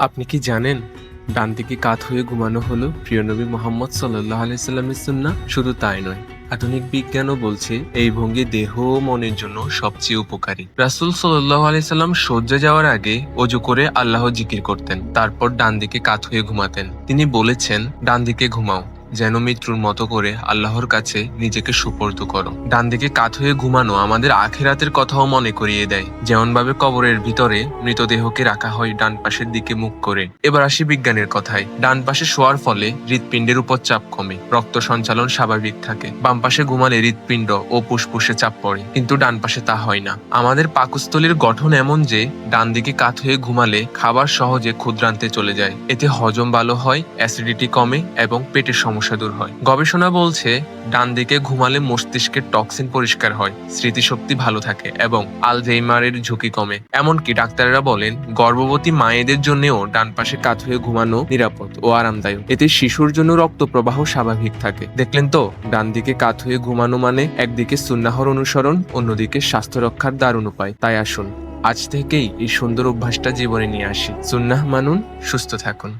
আপনি কি জানেন ডান দিকে কাত হয়ে ঘুমানো হলো প্রিয় নবী মোহাম্মদ সাল্লাল্লাহু আলাইহি সাল্লামের সুন্নাহ? শুধু তাই নয়, আধুনিক বিজ্ঞানও বলছে এই ভঙ্গি দেহ ও মনের জন্য সবচেয়ে উপকারী। রাসূল সাল্লাল্লাহু আলাইহি সাল্লাম শয্যা যাওয়ার আগে ওযু করে আল্লাহ জিকির করতেন, তারপর ডান দিকে কাত হয়ে ঘুমাতেন। তিনি বলেছেন, ডান দিকে ঘুমাও, যেন মৃত্যুর মতো করে আল্লাহর কাছে নিজেকে সুপর্দ করো। ডান দিকে কাত হয়ে ঘুমানো আমাদের আখিরাতের কথাও মনে করিয়ে দেয়, যেমন ভাবে কবরের ভিতরে মৃতদেহকে রাখা হয় ডান পাশের দিকে মুখ করে। এবার আসি বিজ্ঞানের কথায়। ডান পাশে শোয়ার ফলে হৃৎপিণ্ডের উপর চাপ কমে, রক্ত সঞ্চালন স্বাভাবিক থাকে। বাম পাশে ঘুমালে হৃৎপিণ্ড ও ফুসফুসে চাপ পড়ে, কিন্তু ডান পাশে তা হয় না। আমাদের পাকস্থলীর গঠন এমন যে ডান দিকে কাত হয়ে ঘুমালে খাবার সহজে ক্ষুদ্রান্তে চলে যায়। এতে হজম ভালো হয়, অ্যাসিডিটি কমে এবং পেটের সমস্যা দূর হয়। গবেষণা বলছে ডান দিকে ঘুমালে মস্তিষ্কের টক্সিন পরিষ্কার হয়, স্মৃতিশক্তি ভালো থাকে এবং আলঝেইমারের ঝুঁকি কমে। এমনকি ডাক্তাররা বলেন গর্ভবতী মায়েদের জন্যও ডান পাশে কাত হয়ে ঘুমানো নিরাপদ ও আরামদায়ক। এতে শিশুর জন্য রক্ত প্রবাহ স্বাভাবিক থাকে। দেখলেন তো, ডান দিকে কাত হয়ে ঘুমানো মানে একদিকে সুন্নাহর অনুসরণ, অন্যদিকে স্বাস্থ্য রক্ষার দারুণ উপায়। তাই আসুন আজ থেকেই এই সুন্দর অভ্যাসটা জীবনে নিয়ে আসি। সুন্নাহ মানুন, সুস্থ থাকুন।